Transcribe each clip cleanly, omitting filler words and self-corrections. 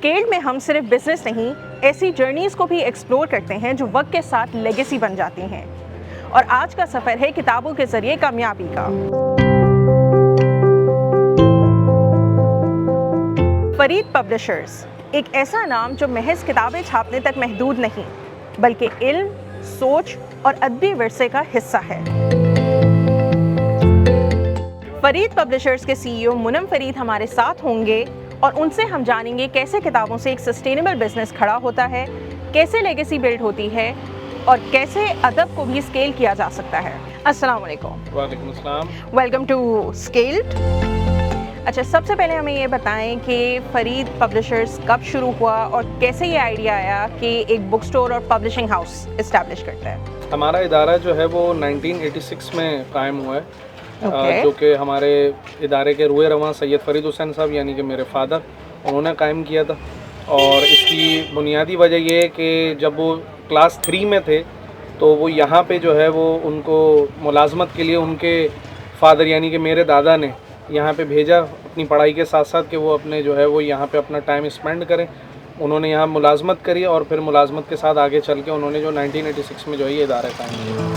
Scaled में हम सिर्फ बिजनेस नहीं, ऐसी जर्नीज को भी एक्सप्लोर करते हैं जो वक्त के साथ लेगेसी बन जाती हैं। और आज का सफ़र है किताबों के जरिए कामयाबी का। फरीद पब्लिशर्स एक ऐसा नाम जो महज किताबें छापने तक महदूद नहीं, बल्कि इल्म, सोच और अदबी विरसे का हिस्सा है। फरीद पब्लिशर्स के सीईओ मुनम फरीद हमारे साथ होंगे और उनसे हम जानेंगे कैसे किताबों से एक सस्टेनेबल बिजनेस खड़ा होता है, कैसे लेगेसी बिल्ड होती है और कैसे अदब को भी स्केल किया जा सकता है। अस्सलाम वालेकुम। वालेकुम अस्सलाम। Welcome to Scaled. अच्छा, सबसे पहले हमें ये बताएं कि फरीद पब्लिशर्स कब शुरू हुआ और कैसे ये आइडिया आया कि एक बुक स्टोर और पब्लिशिंग हाउस इस्टेब्लिश करता है। हमारा इदारा जो है वो 1986 में कायम हुआ है। Okay. जो कि हमारे इदारे के रूए रवां सैयद फरीद हुसैन साहब यानी कि मेरे फादर, उन्होंने कायम किया था। और इसकी बुनियादी वजह ये है कि जब वो क्लास 3 में थे तो वो यहाँ पे जो है वो उनको मुलाजमत के लिए उनके फादर यानी कि मेरे दादा ने यहाँ पे भेजा अपनी पढ़ाई के साथ साथ कि वो अपने जो है वो यहाँ पे अपना टाइम स्पेंड करें। उन्होंने यहाँ मुलाजमत करी और फिर मुलाजमत के साथ आगे चल के उन्होंने जो 1986 में जो है ये इदारा कायम किया।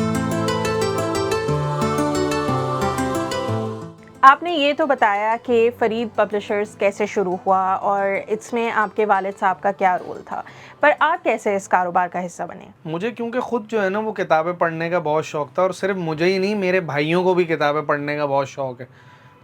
आपने ये तो बताया कि फरीद पब्लिशर्स कैसे शुरू हुआ और इसमें आपके वालिद साहब का क्या रोल था, पर आप कैसे इस कारोबार का हिस्सा बने? मुझे क्योंकि ख़ुद जो है ना वो किताबें पढ़ने का बहुत शौक़ था, और सिर्फ मुझे ही नहीं, मेरे भाइयों को भी किताबें पढ़ने का बहुत शौक़ है।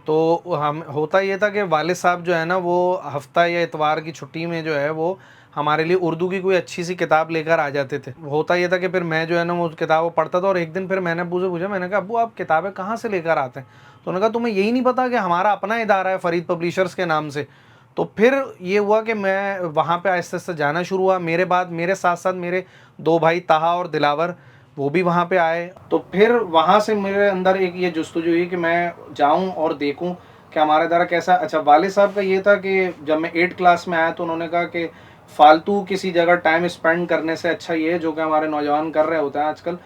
तो हम होता ये था कि वालिद साहब जो है ना वो हफ्ता या इतवार की छुट्टी में जो है वो हमारे लिए उर्दू की कोई अच्छी सी किताब लेकर आ जाते थे। होता ये था कि फिर मैं जो है ना वो किताब पढ़ता था, और एक दिन फिर मैंने अब्बू से पूछा, मैंने कहा अब्बू आप किताबें कहाँ से लेकर आते हैं? तो उन्होंने कहा तुम्हें यही नहीं पता कि हमारा अपना इदारा है फरीद पब्लिशर्स के नाम से। तो फिर ये हुआ कि मैं वहाँ पे आहिस्ते आहिस्ते जाना शुरू हुआ। मेरे बाद मेरे साथ साथ मेरे 2 भाई ताहा और दिलावर, वो भी वहाँ पे आए। तो फिर वहाँ से मेरे अंदर एक ये जुस्तजू हुई कि मैं जाऊँ और देखूँ कि हमारा इदारा कैसा। अच्छा, वालिद साहब का ये था कि जब मैं 8th क्लास में आया तो उन्होंने कहा कि फालतू किसी जगह टाइम स्पेंड करने से अच्छा ये है जो कि हमारे नौजवान कर रहे होते हैं आजकल।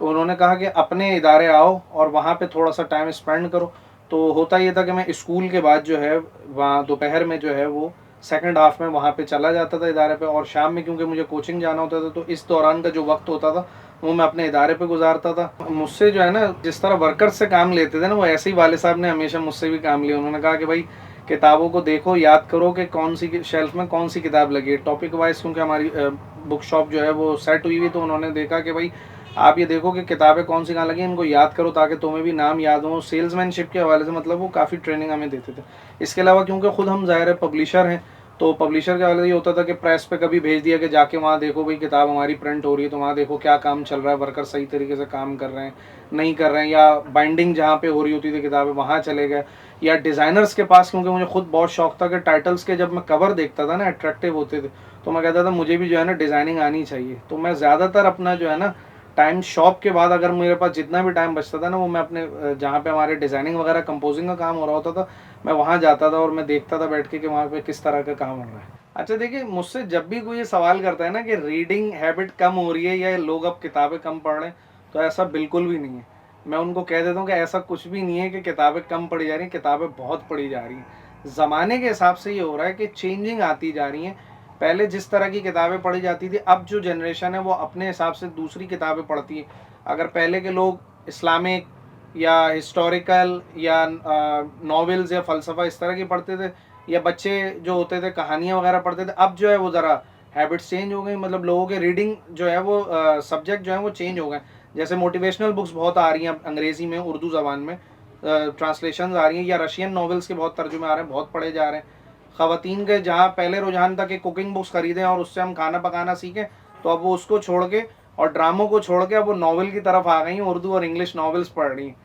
उन्होंने कहा कि अपने इदारे आओ और वहाँ पे थोड़ा सा टाइम स्पेंड करो। तो होता ये था कि मैं स्कूल के बाद जो है वहाँ दोपहर में जो है वो सेकंड हाफ में वहाँ पे चला जाता था इदारे पे, और शाम में क्योंकि मुझे कोचिंग जाना होता था तो इस दौरान का जो वक्त होता था वो मैं अपने इदारे पे गुजारता था। मुझसे जो है ना जिस तरह वर्कर्स से काम लेते थे ना, वो ऐसे ही वालिद साहब ने हमेशा मुझसे भी काम लिया। उन्होंने कहा कि भाई किताबों को देखो, याद करो कि कौन सी शेल्फ में कौन सी किताब लगी है टॉपिक वाइज, क्योंकि हमारी बुक शॉप जो है वो सेट हुई हुई। तो उन्होंने देखा कि भाई आप ये देखो कि किताबें कौन सी कहाँ लगी, इनको याद करो ताकि तुम्हें भी नाम याद हो। सेल्समैनशिप के हवाले से मतलब वो काफ़ी ट्रेनिंग हमें देते थे। इसके अलावा क्योंकि खुद हम ज़ाहिर है पब्लिशर हैं, तो पब्लिशर के हवाले से ये होता था कि प्रेस पे कभी भेज दिया कि जाके वहाँ देखो भाई किताब हमारी प्रिंट हो रही है, तो वहाँ देखो क्या काम चल रहा है, वर्कर सही तरीके से काम कर रहे हैं नहीं कर रहे हैं, या बाइंडिंग जहाँ पे हो रही होती थी किताबें वहाँ चले गए, या डिज़ाइनर्स के पास, क्योंकि मुझे खुद बहुत शौक था कि टाइटल्स के जब मैं कवर देखता था ना अट्रैक्टिव होते थे, तो मैं कहता था मुझे भी जो है ना डिज़ाइनिंग आनी चाहिए। तो मैं ज़्यादातर अपना जो है ना टाइम शॉप के बाद अगर मेरे पास जितना भी टाइम बचता था ना वो मैं अपने जहाँ पे हमारे डिज़ाइनिंग वगैरह कंपोजिंग का काम हो रहा होता था मैं वहाँ जाता था और मैं देखता था बैठ के कि वहाँ पे किस तरह का काम हो रहा है। अच्छा देखिए, मुझसे जब भी कोई ये सवाल करता है ना कि रीडिंग हैबिट कम हो रही है या लोग अब किताबें कम पढ़ रहे हैं, तो ऐसा बिल्कुल भी नहीं है। मैं उनको कह देता हूँ कि ऐसा कुछ भी नहीं है कि किताबें कम पढ़ी जा रही हैं, किताबें बहुत पढ़ी जा रही हैं। ज़माने के हिसाब से ये हो रहा है कि चेंजिंग आती जा रही है। पहले जिस तरह की किताबें पढ़ी जाती थी, अब जो जनरेशन है वो अपने हिसाब से दूसरी किताबें पढ़ती है। अगर पहले के लोग इस्लामिक या हिस्टोरिकल या नॉवेल्स या फ़लसफ़ा इस तरह की पढ़ते थे, या बच्चे जो होते थे कहानियाँ वगैरह पढ़ते थे, अब जो है वो ज़रा हैबिट्स चेंज हो गई। मतलब लोगों के रीडिंग जो है वो सब्जेक्ट जो है वो चेंज हो गए। जैसे मोटिवेशनल बुक्स बहुत आ रही हैं अंग्रेज़ी में, उर्दू ज़बान में ट्रांसलेशन आ रही हैं, या रशियन नॉवेल्स के बहुत तर्जुमे आ रहे हैं, बहुत पढ़े जा रहे हैं। ख़वातीन के जहाँ पहले रुझान था कि कुकिंग बुक्स ख़रीदें और उससे हम खाना पकाना सीखें, तो अब वो उसको छोड़ के और ड्रामों को छोड़ के अब वो नॉवेल की तरफ आ गई हैं, उर्दू और इंग्लिश नॉवेल्स पढ़ रही हैं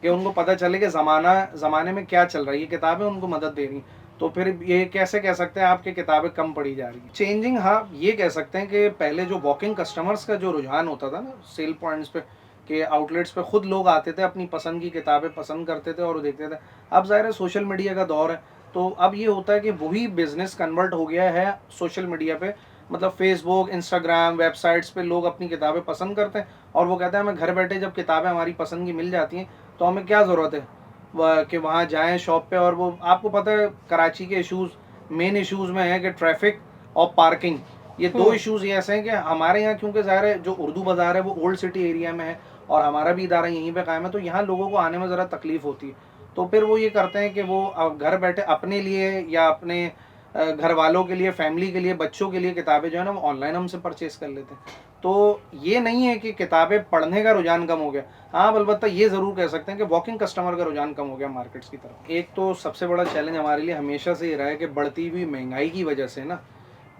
कि उनको पता चले कि ज़माने में क्या चल रहा है। ये किताबें उनको मदद दे रही हैं। तो फिर ये कैसे कह सकते हैं आपकी किताबें कम पढ़ी जा रही हैं? चेंजिंग, हाँ ये कह सकते हैं कि पहले जो वॉकिंग कस्टमर्स का जो रुझान होता था ना सेल पॉइंट्स पे, के आउटलेट्स पे खुद लोग आते थे, अपनी पसंद की किताबें पसंद करते थे और देखते थे। अब ज़ाहिर है सोशल मीडिया का दौर है, तो अब ये होता है कि वही बिज़नेस कन्वर्ट हो गया है सोशल मीडिया पे। मतलब फेसबुक, इंस्टाग्राम, वेबसाइट्स पे लोग अपनी किताबें पसंद करते हैं और वो कहते हैं हमें घर बैठे जब किताबें हमारी पसंद की मिल जाती हैं तो हमें क्या ज़रूरत है कि वहाँ जाएँ शॉप पे। और वो आपको पता है कराची के इश्यूज़ मेन इश्यूज़ में है कि ट्रैफिक और पार्किंग, ये दो इश्यूज ये ऐसे हैं कि हमारे यहाँ क्योंकि ज़ाहिर है जो उर्दू बाज़ार है वो ओल्ड सिटी एरिया में है और हमारा भी इदारा यहीं पे कायम है, तो यहाँ लोगों को आने में ज़रा तकलीफ़ होती है। तो फिर वो ये करते हैं कि वो घर बैठे अपने लिए या अपने घर वालों के लिए, फैमिली के लिए, बच्चों के लिए किताबें जो है ना वो ऑनलाइन हमसे परचेज़ कर लेते हैं। तो ये नहीं है कि किताबें पढ़ने का रुझान कम हो गया। हाँ, अलबत्ता ये ज़रूर कह सकते हैं कि वॉकिंग कस्टमर का रुझान कम हो गया मार्केट्स की तरफ। एक तो सबसे बड़ा चैलेंज हमारे लिए हमेशा से ये रहा है कि बढ़ती हुई महंगाई की वजह से ना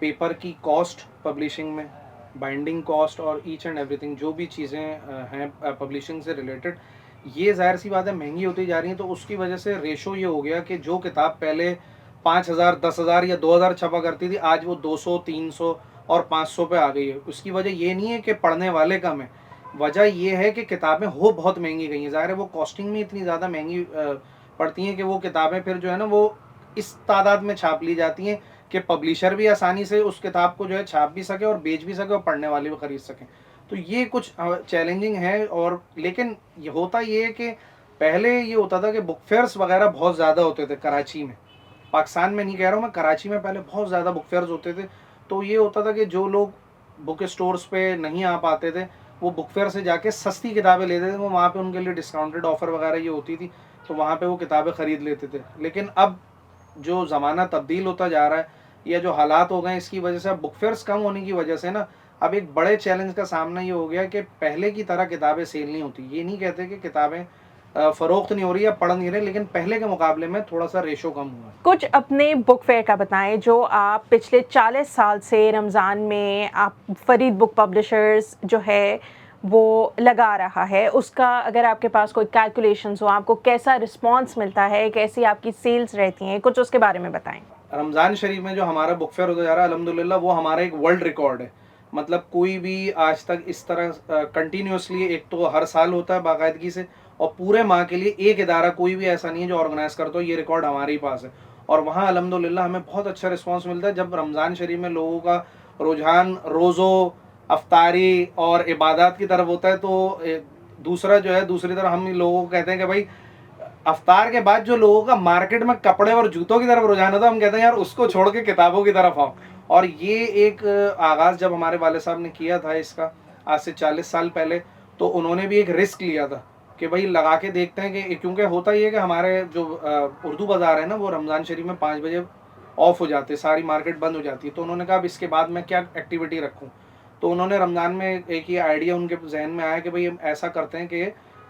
पेपर की कॉस्ट पब्लिशिंग में, बाइंडिंग कॉस्ट और ईच एंड एवरीथिंग जो भी चीज़ें हैं पब्लिशिंग से रिलेटेड, ये ज़ाहिर सी बात है महंगी होती जा रही हैं। तो उसकी वजह से रेशो ये हो गया कि जो किताब पहले 5,000, 10,000 या 2,000 छपा करती थी, आज वो 200, 300 और 500 पे आ गई है। उसकी वजह ये नहीं है कि पढ़ने वाले कम है, वजह ये है कि किताबें हो बहुत महंगी गई हैं। ज़ाहिर है वो कॉस्टिंग में इतनी ज़्यादा महंगी पड़ती हैं कि वो किताबें फिर जो है ना वो इस तादाद में छाप ली जाती हैं कि पब्लिशर भी आसानी से उस किताब को जो है छाप भी सके और बेच भी सके और पढ़ने वाले भी ख़रीद सकें। तो ये कुछ चैलेंजिंग है। और लेकिन ये होता ये है कि पहले ये होता था कि बुक फेयर्स वगैरह बहुत ज़्यादा होते थे कराची में, पाकिस्तान में नहीं कह रहा हूँ मैं, कराची में पहले बहुत ज़्यादा बुक फेयर्स होते थे। तो ये होता था कि जो लोग बुक स्टोर्स पे नहीं आ पाते थे वो बुक फेयर से जाके सस्ती किताबें लेते थे, वो वहाँ पे उनके लिए डिस्काउंटेड ऑफ़र वगैरह ये होती थी, तो वहाँ पे वो किताबें ख़रीद लेते थे। लेकिन अब जो ज़माना तब्दील होता जा रहा है या जो हालात हो गए इसकी वजह से, अब बुक फेयर्स कम होने की वजह से ना अब एक बड़े चैलेंज का सामना ये हो गया कि पहले की तरह किताबें सेल नहीं होती। ये नहीं कहते कि किताबें फ़रोख्त नहीं हो रही या पढ़ नहीं रहे, लेकिन पहले के मुकाबले में थोड़ा सा रेशो कम हुआ है। कुछ अपने बुक फेयर का बताएं जो आप पिछले 40 साल से रमज़ान में आप फरीद बुक पब्लिशर्स जो है वो लगा रहा है, उसका अगर आपके पास कोई कैलकुलेशंस हो, आपको कैसा रिस्पांस मिलता है, कैसी आपकी सेल्स रहती हैं, कुछ उसके बारे में बताएं। रमज़ान शरीफ में जो हमारा बुक फेयर होता जा रहा है अल्हम्दुलिल्लाह वो हमारा एक वर्ल्ड रिकॉर्ड है। मतलब कोई भी आज तक इस तरह कंटिन्यूसली, एक तो हर साल होता है बाकायदगी से, और पूरे माह के लिए एक इदारा कोई भी ऐसा नहीं है जो ऑर्गेनाइज करता हो, ये रिकॉर्ड हमारे ही पास है। और वहाँ अल्हम्दुलिल्लाह हमें बहुत अच्छा रिस्पांस मिलता है। जब रमज़ान शरीफ में लोगों का रुझान रोज़ों, अफ्तारी और इबादत की तरफ होता है, तो दूसरा जो है दूसरी तरफ हम लोगों को कहते हैं कि भाई अफ्तार के बाद जो लोगों का मार्केट में कपड़े और जूतों की तरफ रुझान होता है, हम कहते हैं यार उसको छोड़ के किताबों की तरफ आओ। और ये एक आगाज़ जब हमारे वालिद साहब ने किया था इसका आज से 40 साल पहले, तो उन्होंने भी एक रिस्क लिया था कि भाई लगा के देखते हैं कि, क्योंकि होता ये है कि हमारे जो उर्दू बाज़ार है ना वो रमज़ान शरीफ में 5 बजे ऑफ हो जाते, सारी मार्केट बंद हो जाती है। तो उन्होंने कहा अब इसके बाद मैं क्या एक्टिविटी रखूँ। तो उन्होंने रमज़ान में एक ही आइडिया उनके जहन में आया कि भाई हम ऐसा करते हैं कि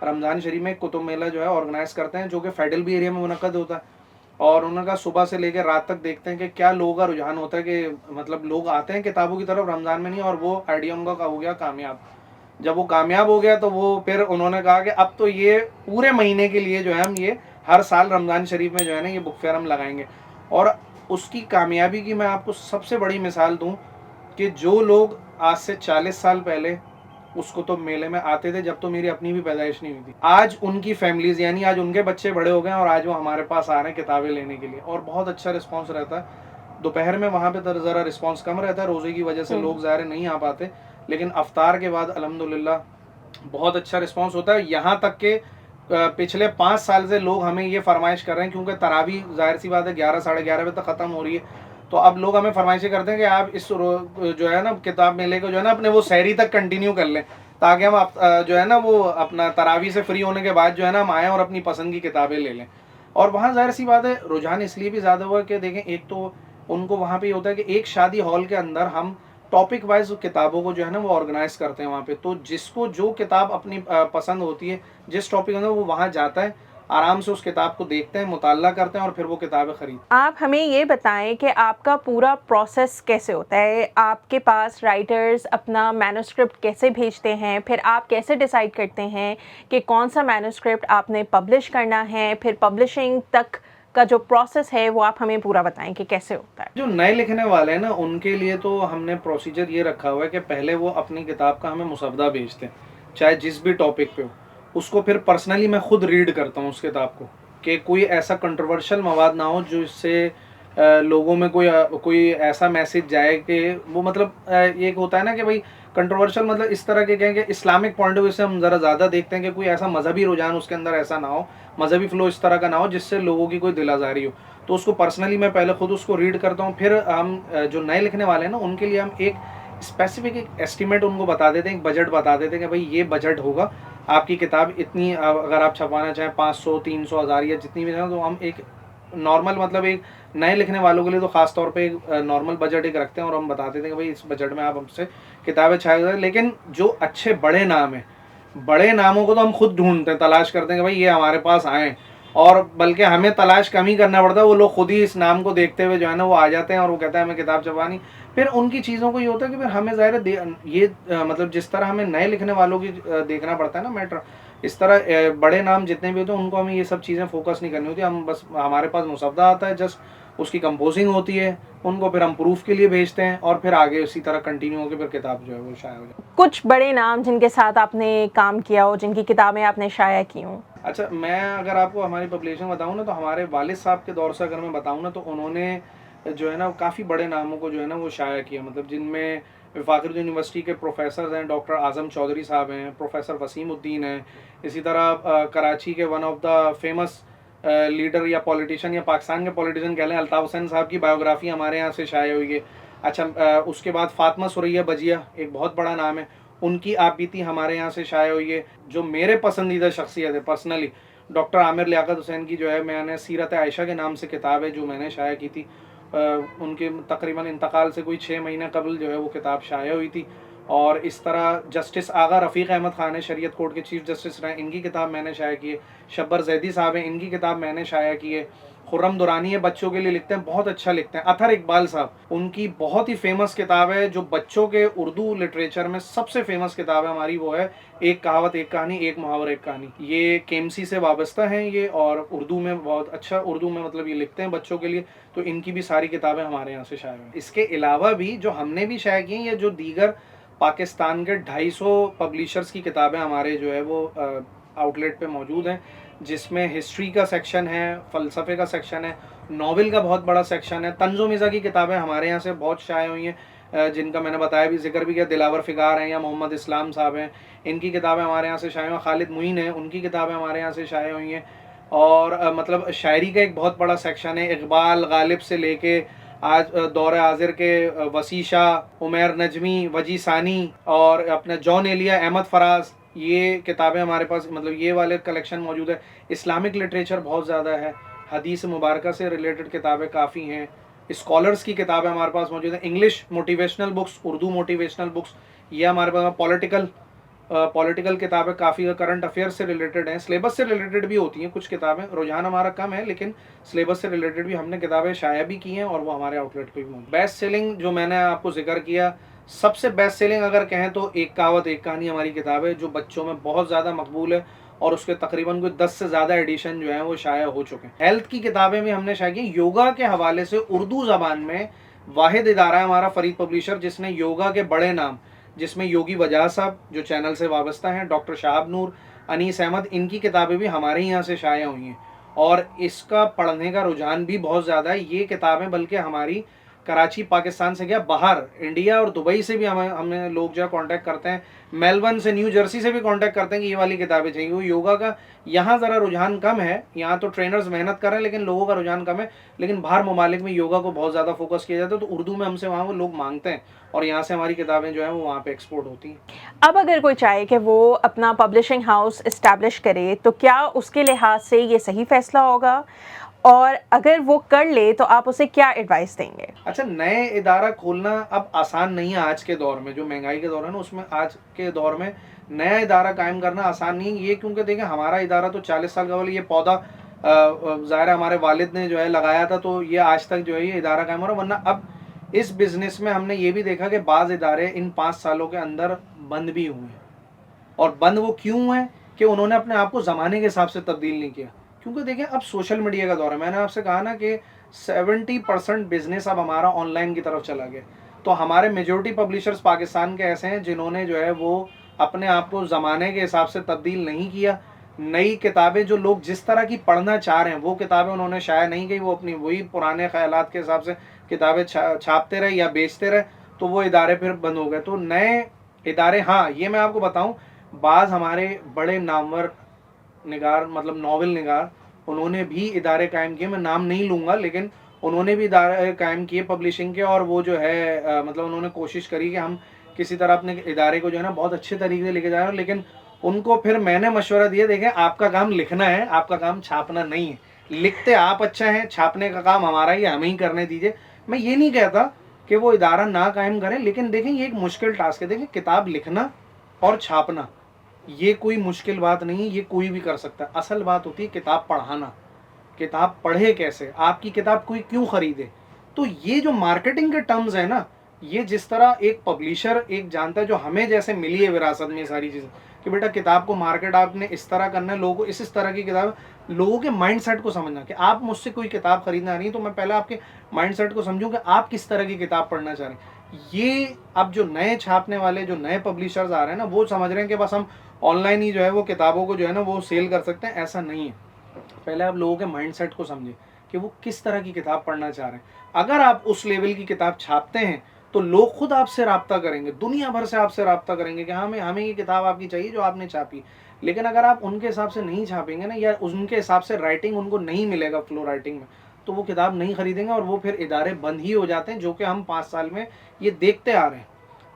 रमज़ान शरीफ में कुतुब मेला जो है ऑर्गेनाइज़ करते हैं, जो कि फेडरल भी एरिया में मुनक़्क़द होता है। और उन्होंने कहा सुबह से लेकर रात तक देखते हैं कि क्या लोगों का रुझान होता है, कि मतलब लोग आते हैं किताबों की तरफ रमज़ान में नहीं। और वो आइडिया उनका हो गया कामयाब। जब वो कामयाब हो गया तो वो फिर उन्होंने कहा कि अब तो ये पूरे महीने के लिए जो है हम ये हर साल रमज़ान शरीफ में जो है ना ये बुक फेयर हम लगाएंगे। और उसकी कामयाबी की मैं आपको सबसे बड़ी मिसाल दूँ कि जो लोग आज से 40 साल पहले उसको तो मेले में आते थे जब तो मेरी अपनी भी पैदाइश नहीं हुई थी, आज उनकी फैमिलीज़ यानी आज उनके बच्चे बड़े हो गए हैं और आज वो हमारे पास आ रहे हैं किताबें लेने के लिए, और बहुत अच्छा रिस्पांस रहता है। दोपहर में वहाँ पे ज़रा रिस्पांस कम रहता है, रोज़े की वजह से लोग ज़ाहिर नहीं आ पाते, लेकिन अफ्तार के बाद अल्हम्दुलिल्लाह बहुत अच्छा रिस्पांस होता है। यहाँ तक के पिछले 5 साल से लोग हमें ये फरमाइश कर रहे हैं, क्योंकि तरावी ज़ाहिर सी बात है 11 साढ़े 11 बजे तक ख़त्म हो रही है, तो अब लोग हमें फरमाइशें करते हैं कि आप इस जो है ना किताब मेले को जो है ना अपने वो सहरी तक कंटिन्यू कर लें, ताकि हम जो है ना वो अपना तरावी से फ्री होने के बाद जो है ना हम आएँ और अपनी पसंद की किताबें ले लें। और वहाँ ज़ाहिर सी बात है रुझान इसलिए भी ज़्यादा हुआ कि देखें, एक तो उनको वहाँ पे ये होता है कि एक शादी हॉल के अंदर हम टॉपिक वाइज किताबों को जो है ना वो ऑर्गेनाइज करते हैं वहाँ पे, तो जिसको जो किताब अपनी पसंद होती है, जिस टॉपिक में वो वहाँ जाता है, आराम से उस किताब को देखते हैं, मुताल्ला करते हैं और फिर वो किताबें खरीदते हैं। आप हमें ये बताएं कि आपका पूरा प्रोसेस कैसे होता है, आपके पास राइटर्स अपना मैन्युस्क्रिप्ट कैसे भेजते हैं, फिर आप कैसे डिसाइड करते हैं कि कौन सा मैन्युस्क्रिप्ट आपने पब्लिश करना है, फिर पब्लिशिंग तक का जो प्रोसेस है वो आप हमें पूरा बताएं कि कैसे होता है। जो नए लिखने वाले हैं ना उनके लिए तो हमने प्रोसीजर ये रखा हुआ है कि पहले वो अपनी किताब का हमें मुसवदा भेजते हैं, चाहे जिस भी टॉपिक पे हो, उसको फिर पर्सनली मैं खुद रीड करता हूँ उस किताब को, कि कोई ऐसा कंट्रोवर्शियल मवाद ना हो जो इससे लोगों में कोई ऐसा मैसेज जाए कि वो मतलब एक होता है ना कि भाई कंट्रोवर्शियल मतलब इस तरह के कहें कि इस्लामिक पॉइंट ऑफ व्यू से हम ज़रा ज़्यादा देखते हैं कि कोई ऐसा मजहबी रुझान उसके अंदर ऐसा ना हो, मजहबी फ्लो इस तरह का ना हो जिससे लोगों की कोई दिल आज़ारी हो। तो उसको पर्सनली मैं पहले खुद उसको रीड करता हूँ, फिर हम जो नए लिखने वाले हैं ना उनके लिए हम एक स्पेसिफिक एक एस्टिमेट उनको बता देते हैं, एक बजट बता देते हैं कि भाई ये बजट होगा आपकी किताब इतनी, अगर आप छपवाना चाहें 500 300 हज़ार या जितनी भी, तो हम एक नॉर्मल मतलब एक नए लिखने वालों के लिए तो खास तौर पे एक नॉर्मल बजट एक रखते हैं और हम बता देते हैं कि भाई इस बजट में आप हमसे किताबें छाएगा। लेकिन जो अच्छे बड़े नाम हैं, बड़े नामों को तो हम खुद ढूंढते हैं, तलाश करते हैं कि भाई ये हमारे पास आए, और बल्कि हमें तलाश कम ही करना पड़ता है, वो लोग खुद ही इस नाम को देखते हुए जो है ना वो आ जाते हैं और वो कहता है हमें किताब छपवानी। फिर उनकी चीज़ों को ये होता है कि फिर हमें ज़ाहिर है ये मतलब जिस तरह हमें नए लिखने वालों की देखना पड़ता है ना मैटर, इस तरह बड़े नाम जितने भी होते हैं उनको हमें ये सब चीज़ें फोकस नहीं करनी होती। हम बस हमारे पास मुसद्दा आता है, जस्ट उसकी कंपोजिंग होती है, उनको फिर हम प्रूफ के लिए भेजते हैं और फिर आगे उसी तरह कंटिन्यू होकर फिर किताब जो है वो शाया हो जाए। कुछ बड़े नाम जिनके साथ आपने काम किया हो, जिनकी किताबें आपने शाया की हों? अच्छा, मैं अगर आपको हमारी पब्लिकेशन बताऊँ ना, तो हमारे वालिद साहब के दौर से अगर मैं बताऊँ ना, तो उन्होंने जो है ना काफ़ी बड़े नामों को जो है ना वो शाया किया, मतलब जिनमें फ़ाखरुद्दीन यूनिवर्सिटी के प्रोफेसर हैं, डॉक्टर आज़म चौधरी साहब हैं, प्रोफेसर वसीमुद्दीन हैं, इसी तरह कराची के one of the famous leader या पॉलिटिशियन या पाकिस्तान के पॉलिटिशियन कह लें, अल्ताफ़ हुसैन साहब की बायोग्राफी हमारे यहाँ से शाया हुई है। अच्छा, उसके बाद फ़ातिमा सुरैया बजिया एक बहुत बड़ा नाम है, उनकी आप बीती हमारे यहाँ से शाया हुई है। जो मेरे पसंदीदा शख्सियत है पर्सनली, डॉक्टर आमिर लियाकत हुसैन की जो है, मैंने सीरत आयशा के नाम से किताब है जो मैंने शाया की थी, उनके तकरीबन इंतकाल से कोई 6 महीने कबल जो है वो किताब शाया हुई थी। और इस तरह जस्टिस आगा रफ़ीक अहमद ख़ान है, शरीयत कोर्ट के चीफ़ जस्टिस रहे, इनकी किताब मैंने शाया की है। शब्बर जैदी साहब हैं, इनकी किताब मैंने शाया की है। खुर्रम दुरानी है, बच्चों के लिए लिखते हैं, बहुत अच्छा लिखते हैं। अतहर इकबाल साहब, उनकी बहुत ही फेमस किताब है जो बच्चों के उर्दू लिटरेचर में सबसे फेमस किताब है हमारी, वो है एक कहावत एक कहानी, एक मुहावरा एक कहानी। ये केएमसी से वाबस्ता हैं ये, और उर्दू में बहुत अच्छा, उर्दू में मतलब ये लिखते हैं बच्चों के लिए, तो इनकी भी सारी किताबें हमारे यहाँ से शाया हुई हैं। इसके अलावा भी जो हमने भी शाया की हैं, या जो दीगर पाकिस्तान के 250 पब्लिशर्स की किताबें हमारे जो है वो आउटलेट पे मौजूद हैं, जिसमें हिस्ट्री का सेक्शन है, फ़लसफ़े का सेक्शन है, नॉवेल का बहुत बड़ा सेक्शन है। तंज़ो मिज़ा की किताबें हमारे यहाँ से बहुत शाया हुई हैं, जिनका मैंने बताया भी, ज़िक्र भी किया, दिलावर फ़िगार हैं या मोहम्मद इस्लाम साहब हैं, इनकी किताबें हमारे यहाँ से शाया हुई हैं। खालिद मुईन हैं, उनकी किताबें हमारे यहाँ से शाया हुई हैं। और मतलब शायरी का एक बहुत बड़ा सेक्शन है, इक़बाल, गालिब से लेके आज दौर हाज़िर के वसी शाह, उमैर नजमी, वजी सानी और अपना जॉन एलिया, अहमद फराज, ये किताबें हमारे पास, मतलब ये वाले कलेक्शन मौजूद है। इस्लामिक लिटरेचर बहुत ज़्यादा है, हदीस मुबारका से रिलेटेड किताबें काफ़ी हैं, स्कॉलर्स की किताबें हमारे पास मौजूद हैं, English motivational books, Urdu motivational books, ये हमारे पास, पॉलिटिकल किताबें काफ़ी, करंट अफेयर्स से रिलेटेड हैं, सिलेबस से रिलेटेड भी होती हैं कुछ किताबें, रुझान हमारा कम है लेकिन सिलेबस से रिलेटेड भी हमने किताबें शाया भी की हैं और वो हमारे आउटलेट पे भी मौजूद। बेस्ट सेलिंग जो मैंने आपको जिक्र किया, सबसे बेस्ट सेलिंग अगर कहें तो एक कहावत एक कहानी हमारी किताब है, जो बच्चों में बहुत ज़्यादा मकबूल है और उसके तकरीबन कोई 10 से ज़्यादा एडिशन जो हैं वो शाया हो चुके हैं। हेल्थ की किताबें भी हमने शाया की, योगा के हवाले से उर्दू ज़बान में वाहिद इदारा है हमारा फरीद पब्लिशर, जिसने योगा के बड़े नाम, जिसमें योगी वजाह साहब जो चैनल से वाबस्ता हैं, डॉक्टर शाहाब नूर, अनीस अहमद, इनकी किताबें भी हमारे यहाँ से शाया हुई हैं और इसका पढ़ने का रुझान भी बहुत ज़्यादा है। ये किताबें बल्कि हमारी कराची पाकिस्तान से क्या, बाहर इंडिया और दुबई से भी हमें लोग जो है कॉन्टैक्ट करते हैं, मेलबर्न से, न्यू जर्सी से भी कॉन्टैक्ट करते हैं कि ये वाली किताबें चाहिए। वो योगा का यहाँ ज़रा रुझान कम है, यहाँ तो ट्रेनर्स मेहनत कर रहे हैं लेकिन लोगों का रुझान कम है, लेकिन बाहर ममालिक में योगा को बहुत ज़्यादा फोकस किया जाता है, तो उर्दू में हमसे वहाँ वो लोग मांगते हैं और यहाँ से हमारी किताबें जो हैं वो वहाँ पे एक्सपोर्ट होती हैं। अब अगर कोई चाहे कि वो अपना पब्लिशिंग हाउस इस्टेब्लिश करे, तो क्या उसके लिहाज से ये सही फैसला होगा, और अगर वो कर ले तो आप उसे क्या एडवाइस देंगे? अच्छा, नए इदारा खोलना अब आसान नहीं है आज के दौर में, जो महंगाई के दौर है ना उसमें, आज के दौर में नया इदारा कायम करना आसान नहीं है। ये क्योंकि देखें हमारा इदारा तो 40 साल कबल ये पौधा ज़ाहिर हमारे वालिद ने जो है लगाया था, तो ये आज तक जो है ये इदारा कायम हो रहा है। वरना अब इस बिज़नेस में हमने ये भी देखा कि बाज़ इदारे इन 5 सालों के अंदर बंद भी हुए हैं, और बंद वो क्यों हुए कि उन्होंने अपने आप को ज़माने के हिसाब से तब्दील नहीं किया। क्योंकि देखिए अब सोशल मीडिया का दौर है, मैंने आपसे कहा ना कि 70% बिजनेस अब हमारा ऑनलाइन की तरफ चला गया, तो हमारे मेजॉरिटी पब्लिशर्स पाकिस्तान के ऐसे हैं जिन्होंने जो है वो अपने आप को ज़माने के हिसाब से तब्दील नहीं किया। नई किताबें जो लोग जिस तरह की पढ़ना चाह रहे हैं वो किताबें उन्होंने शाया नहीं की, वो अपनी वही पुराने ख्यालात के हिसाब से किताबें छापते रहे या बेचते रहे, तो वो इदारे फिर बंद हो गए। तो नए इदारे, हाँ ये मैं आपको बताऊँ, बाज़ हमारे बड़े नामवर निगार, मतलब नावल निगार, उन्होंने भी इदारे कायम किए, मैं नाम नहीं लूँगा, लेकिन उन्होंने भी इदारे कायम किए पब्लिशिंग के, और वो जो है मतलब उन्होंने कोशिश करी कि हम किसी तरह अपने इदारे को जो है ना बहुत अच्छे तरीके से लेके जा रहे हैं। लेकिन उनको फिर मैंने मशवरा दिया, देखें आपका काम लिखना है, आपका काम छापना नहीं है। लिखते आप अच्छा हैं, छापने का काम हमारा ही, हमें ही करने दीजिए। मैं ये नहीं कहता कि वो इदारा ना कायम करें, लेकिन देखें ये एक मुश्किल टास्क है। देखें किताब लिखना और छापना ये कोई मुश्किल बात नहीं, ये कोई भी कर सकता है। असल बात होती है किताब पढ़ाना। किताब पढ़े कैसे, आपकी किताब कोई क्यों खरीदे। तो ये जो मार्केटिंग के टर्म्स है ना, ये जिस तरह एक पब्लिशर एक जानता है, जो हमें जैसे मिली है विरासत में सारी चीज़ें कि बेटा किताब को मार्केट आपने इस तरह करना है, लोगों को इस तरह की किताब, लोगों के माइंडसेट को समझना कि आप मुझसे कोई किताब खरीदना नहीं, तो मैं पहले आपके माइंडसेट को समझूं कि आप किस तरह की किताब पढ़ना चाह रहे हैं। ये अब जो नए छापने वाले जो नए पब्लिशर्स आ रहे हैं ना, वो समझ रहे हैं कि बस हम ऑनलाइन ही जो है वो किताबों को जो है ना वो सेल कर सकते हैं। ऐसा नहीं है। पहले आप लोगों के माइंडसेट को समझें कि वो किस तरह की किताब पढ़ना चाह रहे हैं। अगर आप उस लेवल की किताब छापते हैं तो लोग खुद आपसे रब्ता करेंगे, दुनिया भर से आपसे रब्ता करेंगे कि हमें हमें ये किताब आपकी चाहिए जो आपने छापी। लेकिन अगर आप उनके हिसाब से नहीं छापेंगे ना, या उनके हिसाब से राइटिंग उनको नहीं मिलेगा फ्लो राइटिंग में, तो वो किताब नहीं खरीदेंगे, और वो फिर इदारे बंद ही हो जाते हैं, जो कि हम 5 साल में ये देखते आ रहे हैं।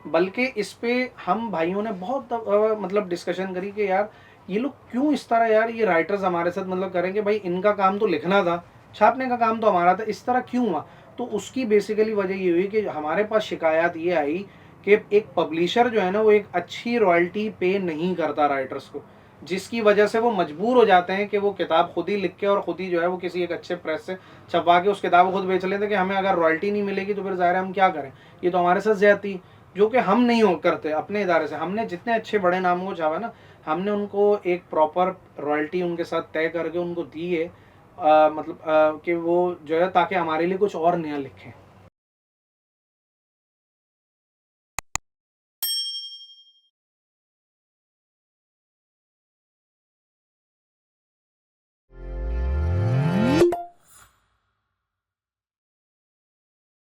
बल्कि इस पे हम भाइयों ने बहुत मतलब डिस्कशन करी कि यार ये लोग क्यों इस तरह, यार ये राइटर्स हमारे साथ मतलब करेंगे, भाई इनका काम तो लिखना था, छापने का काम तो हमारा था, इस तरह क्यों हुआ। तो उसकी बेसिकली वजह ये हुई कि हमारे पास शिकायत ये आई कि एक पब्लिशर जो है ना वो एक अच्छी रॉयल्टी पे नहीं करता राइटर्स को, जिसकी वजह से वो मजबूर हो जाते हैं कि वो किताब खुद ही लिख के और खुद ही जो है वो किसी एक अच्छे प्रेस से छपवा के उस किताब को खुद बेच लेते, कि हमें अगर रॉयल्टी नहीं मिलेगी तो फिर ज़ाहिर है हम क्या करें, ये तो हमारे साथ ज्यादती, जो कि हम नहीं हो करते अपने इदारे से। हमने जितने अच्छे बड़े नामों को छापा ना, हमने उनको एक प्रॉपर रॉयल्टी उनके साथ तय करके उनको दी है, मतलब कि वो जो है ताकि हमारे लिए कुछ और नया लिखें।